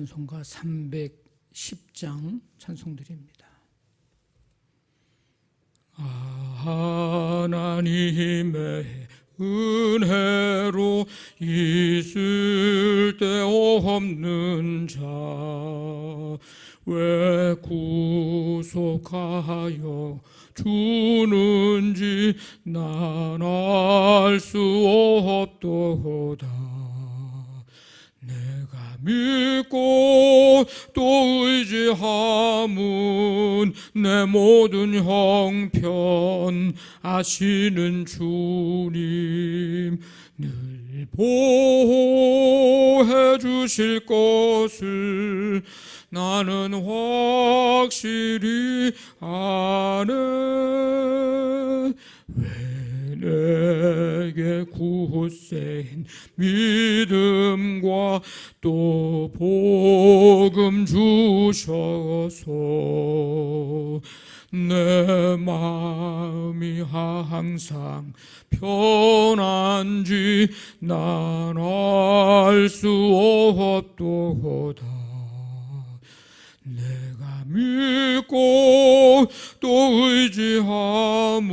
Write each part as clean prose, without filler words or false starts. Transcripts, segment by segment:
찬송가 310장 찬송드립니다. 하나님의 은혜로 있을 데 없는 자 왜 구속하여 주는지 난 알 수 없도다. 내가 믿고 또 의지함은 내 모든 형편 아시는 주님 늘 보호해 주실 것을 나는 확실히 아네. 왜 내게 굳센 믿음과 또 복음 주셔서 내 마음이 항상 편한지 난 알 수 없도다. 내가 믿고 또 의지함은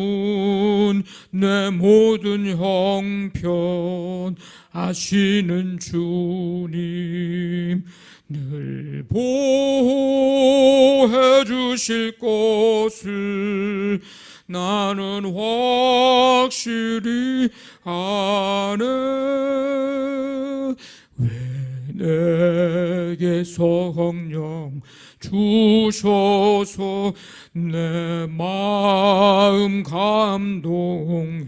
내 모든 형편 아시는 주님 늘 보호해 주실 것을 나는 확실히 아네. 왜 내게 성령 주셔서 내 마음 감동해.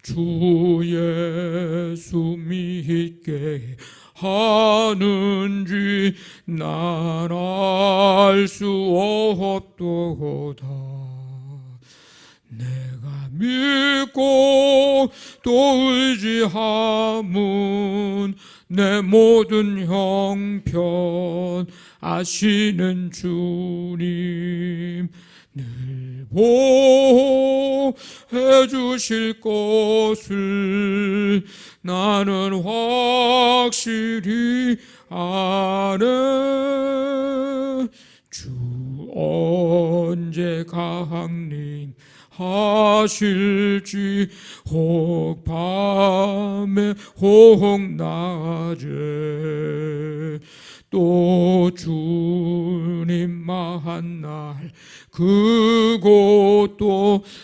주 예수 믿게 하는지 난 알 수 없도다. 내가 믿고 또 의지함은 내 모든 형편 아시는 주님 늘 보호해 주실 것을 나는 확실히 아네. 주 언제 강림 하실지 혹 밤에 혹 낮에 또 주님 만날 그곳도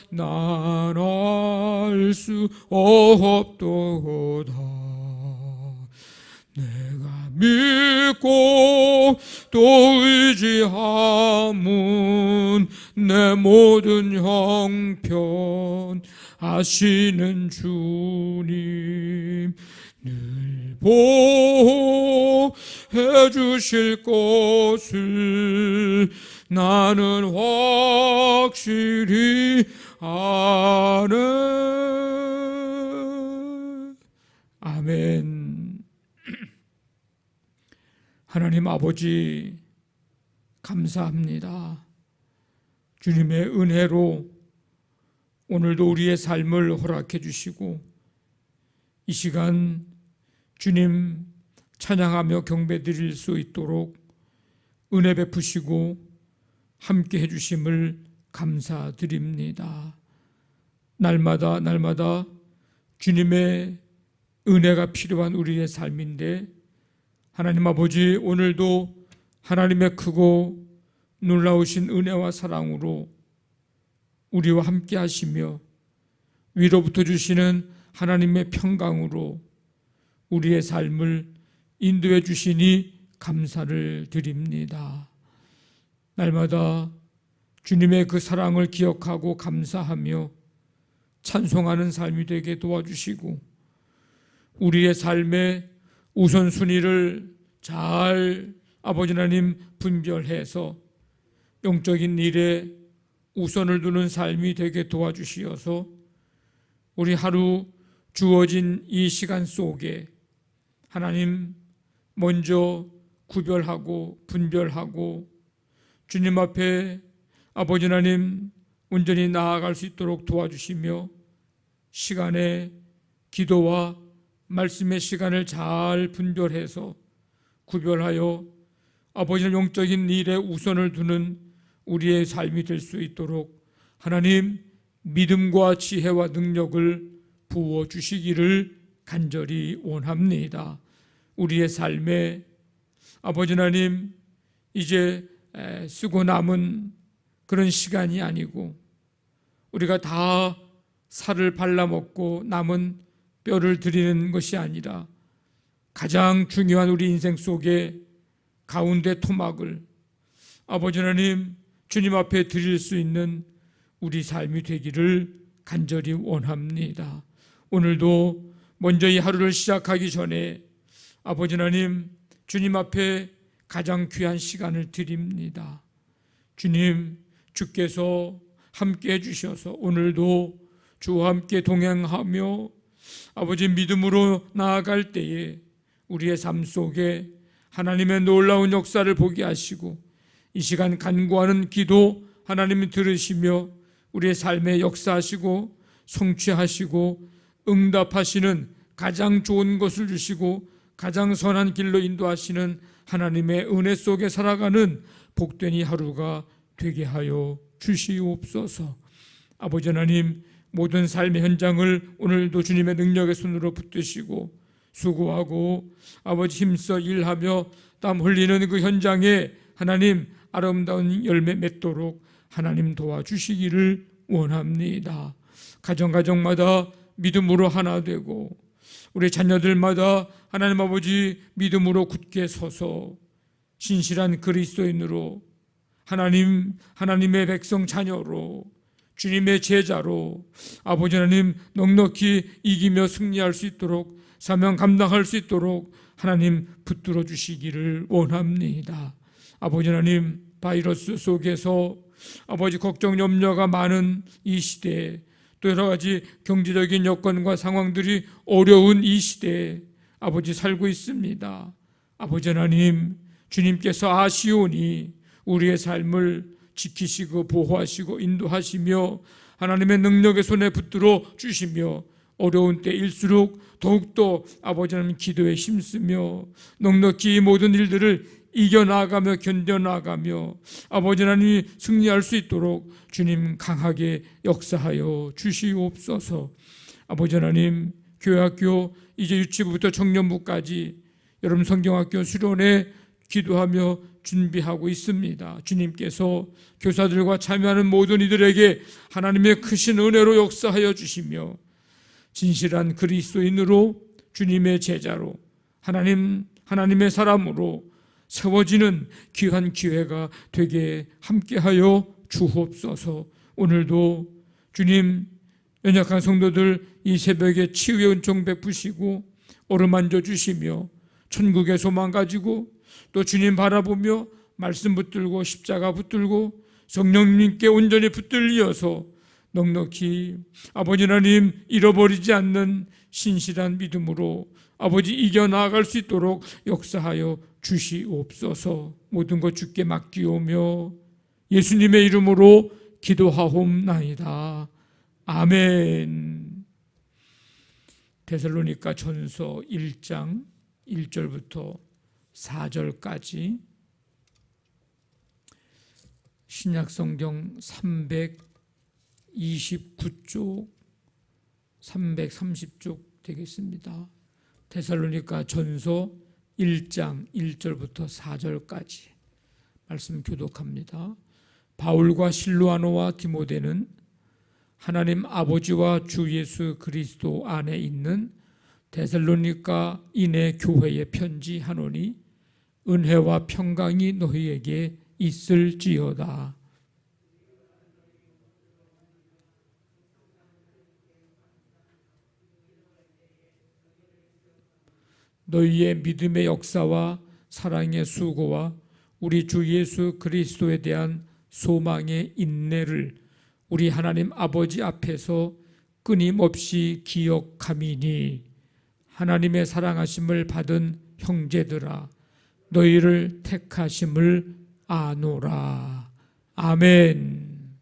난 알 수 없도다. 내가 믿고 또 의지함은 내 모든 형편 아시는 주님 늘 보호해 주실 것을 나는 확실히 아네. 아멘. 하나님 아버지 감사합니다. 주님의 은혜로 오늘도 우리의 삶을 허락해 주시고 이 시간 주님 찬양하며 경배 드릴 수 있도록 은혜 베푸시고 함께 해주심을 감사드립니다. 날마다 주님의 은혜가 필요한 우리의 삶인데 하나님 아버지 오늘도 하나님의 크고 놀라우신 은혜와 사랑으로 우리와 함께 하시며 위로부터 주시는 하나님의 평강으로 우리의 삶을 인도해 주시니 감사를 드립니다. 날마다 주님의 그 사랑을 기억하고 감사하며 찬송하는 삶이 되게 도와주시고 우리의 삶의 우선순위를 잘 아버지 하나님 분별해서 영적인 일에 우선을 두는 삶이 되게 도와주시어서 우리 하루 주어진 이 시간 속에 하나님 먼저 구별하고 분별하고 주님 앞에 아버지 하나님 온전히 나아갈 수 있도록 도와주시며 시간에 기도와 말씀의 시간을 잘 분별해서 구별하여 아버지는 영적인 일에 우선을 두는 우리의 삶이 될 수 있도록 하나님 믿음과 지혜와 능력을 부어주시기를 간절히 원합니다. 우리의 삶에 아버지 하나님 이제 쓰고 남은 그런 시간이 아니고 우리가 다 살을 발라먹고 남은 뼈를 드리는 것이 아니라 가장 중요한 우리 인생 속에 가운데 토막을 아버지 하나님 주님 앞에 드릴 수 있는 우리 삶이 되기를 간절히 원합니다. 오늘도 먼저 이 하루를 시작하기 전에 아버지 하나님 주님 앞에 가장 귀한 시간을 드립니다. 주님, 주께서 함께 해주셔서 오늘도 주와 함께 동행하며 아버지 믿음으로 나아갈 때에 우리의 삶 속에 하나님의 놀라운 역사를 보게 하시고 이 시간 간구하는 기도 하나님이 들으시며 우리의 삶에 역사하시고 성취하시고 응답하시는 가장 좋은 것을 주시고 가장 선한 길로 인도하시는 하나님의 은혜 속에 살아가는 복된 이 하루가 되게 하여 주시옵소서. 아버지 하나님 모든 삶의 현장을 오늘도 주님의 능력의 손으로 붙드시고 수고하고 아버지 힘써 일하며 땀 흘리는 그 현장에 하나님 아름다운 열매 맺도록 하나님 도와주시기를 원합니다. 가정마다 믿음으로 하나 되고 우리 자녀들마다 하나님 아버지 믿음으로 굳게 서서 신실한 그리스도인으로 하나님의 백성 자녀로 주님의 제자로 아버지 하나님 넉넉히 이기며 승리할 수 있도록 사명 감당할 수 있도록 하나님 붙들어 주시기를 원합니다. 아버지 하나님 바이러스 속에서 아버지 걱정 염려가 많은 이 시대에 또 여러 가지 경제적인 여건과 상황들이 어려운 이 시대에 아버지 살고 있습니다. 아버지 하나님 주님께서 아시오니 우리의 삶을 지키시고 보호하시고 인도하시며 하나님의 능력의 손에 붙들어 주시며 어려운 때일수록 더욱더 아버지 하나님 기도에 힘쓰며 넉넉히 이 모든 일들을 이겨나가며 견뎌나가며 아버지 하나님이 승리할 수 있도록 주님 강하게 역사하여 주시옵소서. 아버지 하나님 교회학교 이제 유치부부터 청년부까지 여러분 성경학교 수련회 기도하며 준비하고 있습니다. 주님께서 교사들과 참여하는 모든 이들에게 하나님의 크신 은혜로 역사하여 주시며 진실한 그리스도인으로 주님의 제자로 하나님의 사람으로 세워지는 귀한 기회가 되게 함께하여 주옵소서. 오늘도 주님 연약한 성도들 이 새벽에 치유의 은총 베푸시고 어루만져 주시며 천국의 소망 가지고 또 주님 바라보며 말씀 붙들고 십자가 붙들고 성령님께 온전히 붙들려서 넉넉히 아버지 하나님 잃어버리지 않는 신실한 믿음으로 아버지 이겨나갈 수 있도록 역사하여 주시옵소서. 모든 것 주께 맡기오며 예수님의 이름으로 기도하옵나이다. 아멘. 데살로니가 전서 1장 1절부터 4절까지 신약성경 329쪽 330쪽 되겠습니다. 데살로니가 전서 1장 1절부터 4절까지 말씀 교독합니다. 바울과 실로아노와 디모데는 하나님 아버지와 주 예수 그리스도 안에 있는 데살로니가 인의 교회에 편지하노니 은혜와 평강이 너희에게 있을지어다. 너희의 믿음의 역사와 사랑의 수고와 우리 주 예수 그리스도에 대한 소망의 인내를 우리 하나님 아버지 앞에서 끊임없이 기억함이니 하나님의 사랑하심을 받은 형제들아 너희를 택하심을 아노라. 아멘.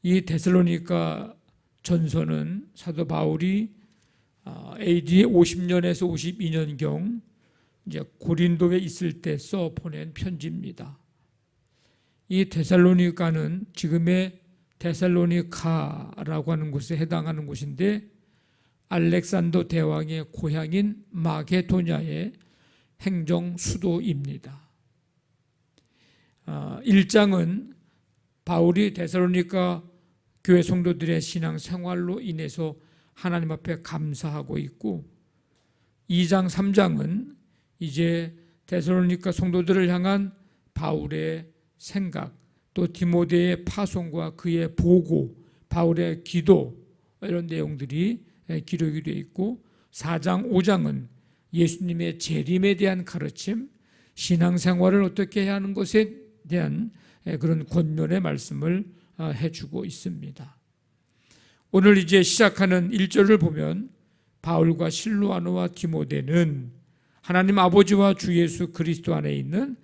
이 데살로니가 전서는 사도 바울이 AD 50년에서 52년경 이제 고린도에 있을 때 써 보낸 편지입니다. 이 데살로니가는 지금의 데살로니카라고 하는 곳에 해당하는 곳인데 알렉산더 대왕의 고향인 마게도냐의 행정 수도입니다. 1장은 바울이 데살로니가 교회 성도들의 신앙 생활로 인해서 하나님 앞에 감사하고 있고 2장, 3장은 이제 데살로니가 성도들을 향한 바울의 생각, 또 디모데의 파송과 그의 보고, 바울의 기도 이런 내용들이 기록이 되어 있고 4장, 5장은 예수님의 재림에 대한 가르침, 신앙생활을 어떻게 해야 하는 것에 대한 그런 권면의 말씀을 해주고 있습니다. 오늘 이제 시작하는 1절을 보면 바울과 실루아노와 디모데는 하나님 아버지와 주 예수 그리스도 안에 있는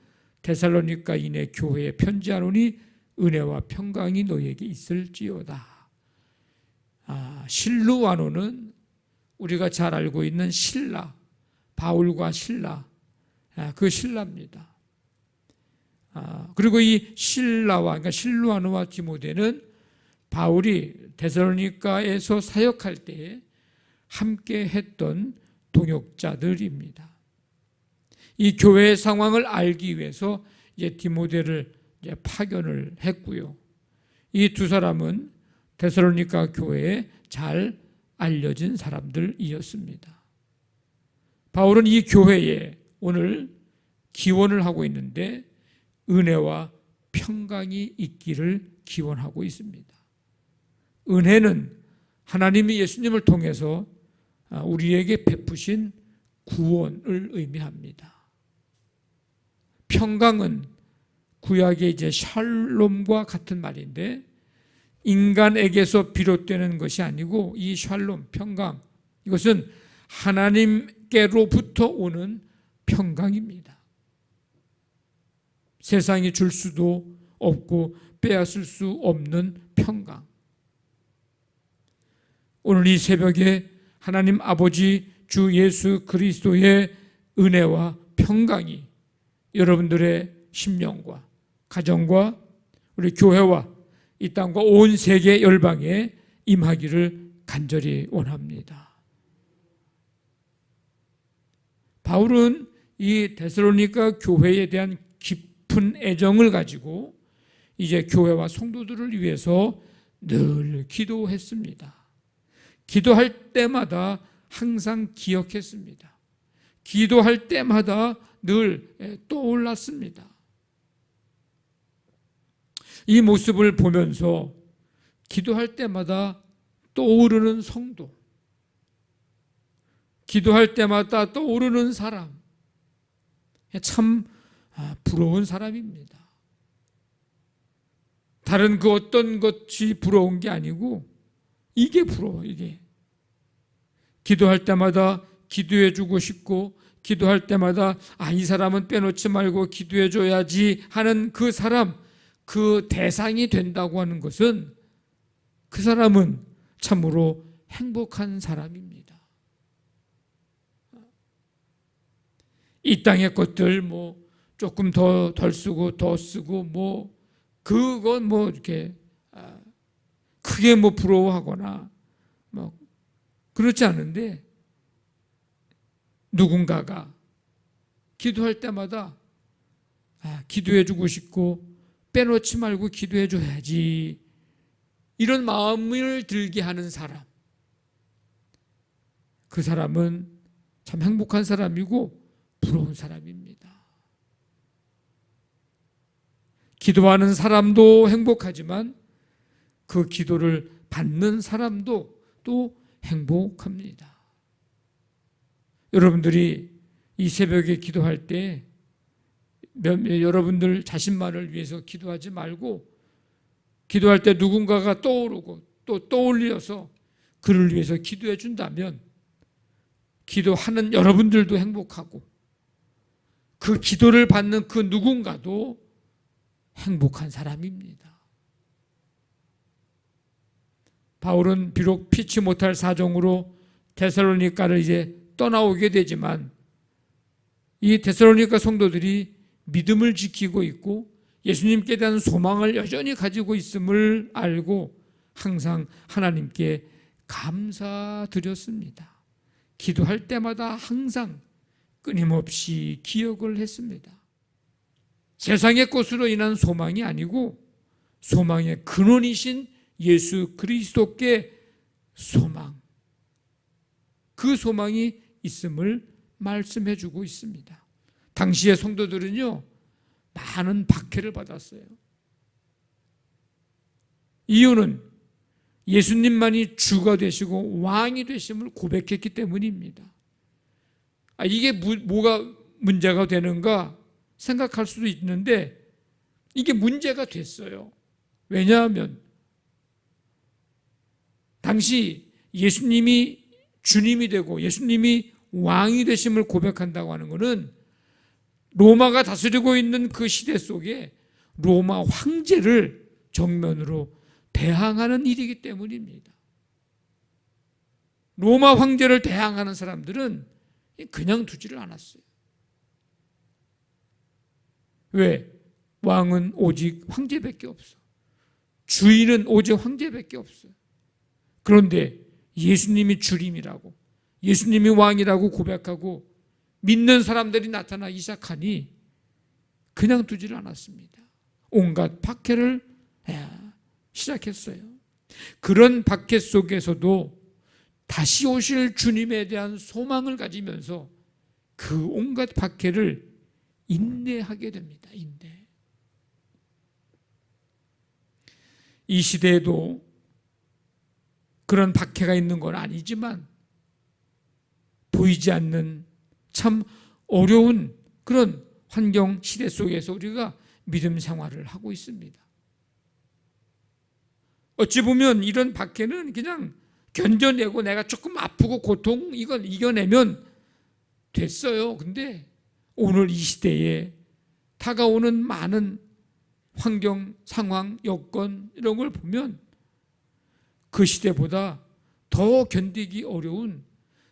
데살로니가인의 교회에 편지하노니 은혜와 평강이 너희에게 있을지어다. 실루아노는 우리가 잘 알고 있는 신라, 바울과 신라, 그 신라입니다. 그리고 이 신라와, 그러니까 실루아노와 디모데는 바울이 데살로니가에서 사역할 때 함께 했던 동역자들입니다. 이 교회의 상황을 알기 위해서 이제 디모데를 이제 파견을 했고요. 이 두 사람은 데살로니가 교회에 잘 알려진 사람들이었습니다. 바울은 이 교회에 오늘 기원을 하고 있는데 은혜와 평강이 있기를 기원하고 있습니다. 은혜는 하나님이 예수님을 통해서 우리에게 베푸신 구원을 의미합니다. 평강은 구약의 이제 샬롬과 같은 말인데 인간에게서 비롯되는 것이 아니고 이 샬롬, 평강, 이것은 하나님께로부터 오는 평강입니다. 세상이 줄 수도 없고 빼앗을 수 없는 평강. 오늘 이 새벽에 하나님 아버지 주 예수 그리스도의 은혜와 평강이 여러분들의 심령과 가정과 우리 교회와 이 땅과 온 세계 열방에 임하기를 간절히 원합니다. 바울은 이 데살로니가 교회에 대한 깊은 애정을 가지고 이제 교회와 성도들을 위해서 늘 기도했습니다. 기도할 때마다 항상 기억했습니다. 기도할 때마다 늘 떠올랐습니다. 이 모습을 보면서 기도할 때마다 떠오르는 성도, 기도할 때마다 떠오르는 사람, 참 부러운 사람입니다. 다른 그 어떤 것이 부러운 게 아니고 이게 부러워. 이게 기도할 때마다 기도해 주고 싶고 기도할 때마다 이 사람은 빼놓지 말고 기도해 줘야지 하는 그 사람, 그 대상이 된다고 하는 것은 그 사람은 참으로 행복한 사람입니다. 이 땅의 것들 뭐 조금 덜 쓰고 더 쓰고 뭐 그건 뭐 이렇게 크게 뭐 부러워하거나 뭐 그렇지 않은데 누군가가 기도할 때마다 기도해 주고 싶고 빼놓지 말고 기도해 줘야지 이런 마음을 들게 하는 사람, 그 사람은 참 행복한 사람이고 부러운 사람입니다. 기도하는 사람도 행복하지만 그 기도를 받는 사람도 또 행복합니다. 여러분들이 이 새벽에 기도할 때 여러분들 자신만을 위해서 기도하지 말고 기도할 때 누군가가 떠오르고 또 떠올려서 그를 위해서 기도해 준다면 기도하는 여러분들도 행복하고 그 기도를 받는 그 누군가도 행복한 사람입니다. 바울은 비록 피치 못할 사정으로 데살로니가를 이제 떠나오게 되지만 이 데살로니가 성도들이 믿음을 지키고 있고 예수님께 대한 소망을 여전히 가지고 있음을 알고 항상 하나님께 감사드렸습니다. 기도할 때마다 항상 끊임없이 기억을 했습니다. 세상의 것으로 인한 소망이 아니고 소망의 근원이신 예수 그리스도께 소망, 그 소망이 있음을 말씀해 주고 있습니다. 당시의 성도들은요, 많은 박해를 받았어요. 이유는 예수님만이 주가 되시고 왕이 되심을 고백했기 때문입니다. 이게 뭐가 문제가 되는가 생각할 수도 있는데 이게 문제가 됐어요. 왜냐하면 당시 예수님이 주님이 되고 예수님이 왕이 되심을 고백한다고 하는 것은 로마가 다스리고 있는 그 시대 속에 로마 황제를 정면으로 대항하는 일이기 때문입니다. 로마 황제를 대항하는 사람들은 그냥 두지를 않았어요. 왜? 왕은 오직 황제밖에 없어. 주인은 오직 황제밖에 없어요. 그런데 예수님이 주님이라고, 예수님이 왕이라고 고백하고 믿는 사람들이 나타나기 시작하니 그냥 두지를 않았습니다. 온갖 박해를 시작했어요. 그런 박해 속에서도 다시 오실 주님에 대한 소망을 가지면서 그 온갖 박해를 인내하게 됩니다. 인내. 이 시대에도 그런 박해가 있는 건 아니지만 보이지 않는 참 어려운 그런 환경 시대 속에서 우리가 믿음 생활을 하고 있습니다. 어찌 보면 이런 박해는 그냥 견뎌내고 내가 조금 아프고 고통 이걸 이겨내면 됐어요. 근데 오늘 이 시대에 다가오는 많은 환경, 상황, 여건 이런 걸 보면 그 시대보다 더 견디기 어려운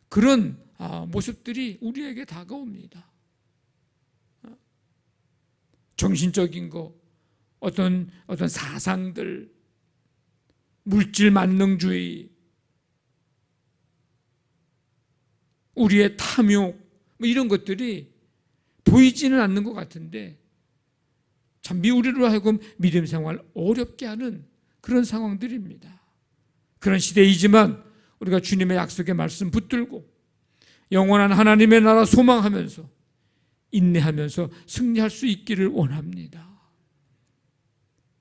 그런 모습들이 우리에게 다가옵니다. 정신적인 거, 어떤 사상들, 물질 만능주의, 우리의 탐욕, 이런 것들이 보이지는 않는 것 같은데 참 우리로 하여금 믿음 생활 어렵게 하는 그런 상황들입니다. 그런 시대이지만 우리가 주님의 약속의 말씀 붙들고 영원한 하나님의 나라 소망하면서 인내하면서 승리할 수 있기를 원합니다.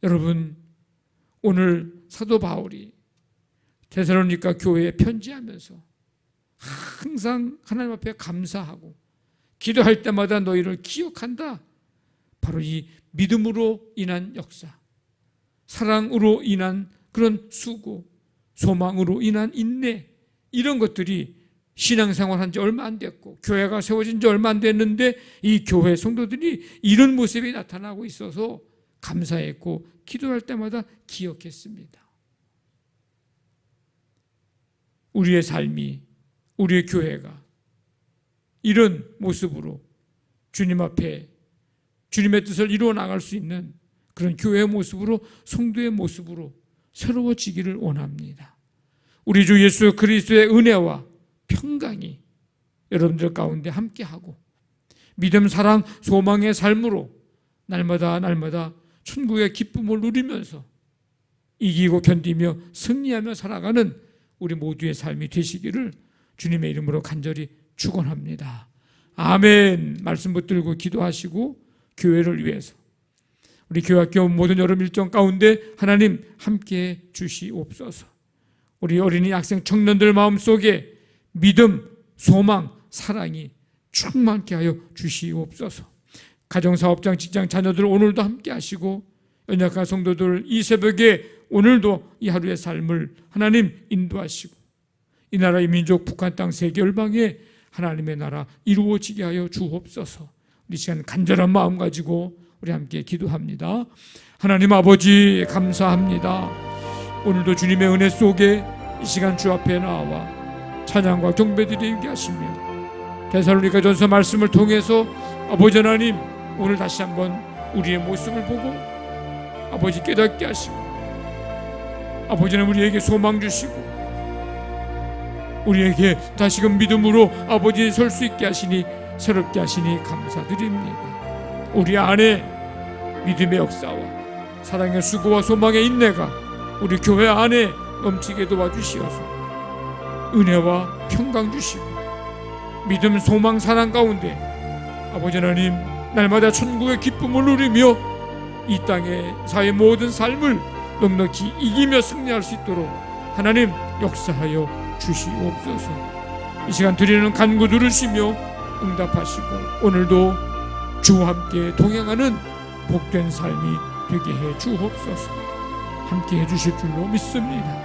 여러분, 오늘 사도 바울이 데살로니가 교회에 편지하면서 항상 하나님 앞에 감사하고 기도할 때마다 너희를 기억한다. 바로 이 믿음으로 인한 역사, 사랑으로 인한 그런 수고, 소망으로 인한 인내, 이런 것들이 신앙생활 한 지 얼마 안 됐고 교회가 세워진 지 얼마 안 됐는데 이 교회 성도들이 이런 모습이 나타나고 있어서 감사했고 기도할 때마다 기억했습니다. 우리의 삶이, 우리의 교회가 이런 모습으로 주님 앞에 주님의 뜻을 이루어 나갈 수 있는 그런 교회의 모습으로, 성도의 모습으로 새로워지기를 원합니다. 우리 주 예수 그리스도의 은혜와 평강이 여러분들 가운데 함께하고 믿음, 사랑, 소망의 삶으로 날마다 천국의 기쁨을 누리면서 이기고 견디며 승리하며 살아가는 우리 모두의 삶이 되시기를 주님의 이름으로 간절히 축원합니다. 아멘. 말씀 붙들고 기도하시고 교회를 위해서 우리 교회학교 모든 여름 일정 가운데 하나님 함께해 주시옵소서. 우리 어린이, 학생, 청년들 마음속에 믿음, 소망, 사랑이 충만케 하여 주시옵소서. 가정사업장, 직장, 자녀들 오늘도 함께 하시고 연약한 성도들 이 새벽에 오늘도 이 하루의 삶을 하나님 인도하시고 이 나라, 이 민족, 북한 땅, 세계 열방에 하나님의 나라 이루어지게 하여 주옵소서. 우리 시간 간절한 마음 가지고 우리 함께 기도합니다. 하나님 아버지 감사합니다. 오늘도 주님의 은혜 속에 이 시간 주 앞에 나와 찬양과 경배드리게 하시며 데살로니가전서 말씀을 통해서 아버지 하나님, 오늘 다시 한번 우리의 모습을 보고 아버지 깨닫게 하시고, 아버지 하나님 우리에게 소망 주시고 우리에게 다시금 믿음으로 아버지 설 수 있게 하시니, 새롭게 하시니 감사드립니다. 우리 안에 믿음의 역사와 사랑의 수고와 소망의 인내가 우리 교회 안에 넘치게 도와주시어서 은혜와 평강 주시고 믿음, 소망, 사랑 가운데 아버지 하나님 날마다 천국의 기쁨을 누리며 이 땅의 사회 모든 삶을 넉넉히 이기며 승리할 수 있도록 하나님 역사하여 주시옵소서. 이 시간 드리는 간구 들으시며 응답하시고 오늘도 주와 함께 동행하는 복된 삶이 되게 해 주옵소서. 함께 해 주실 줄로 믿습니다.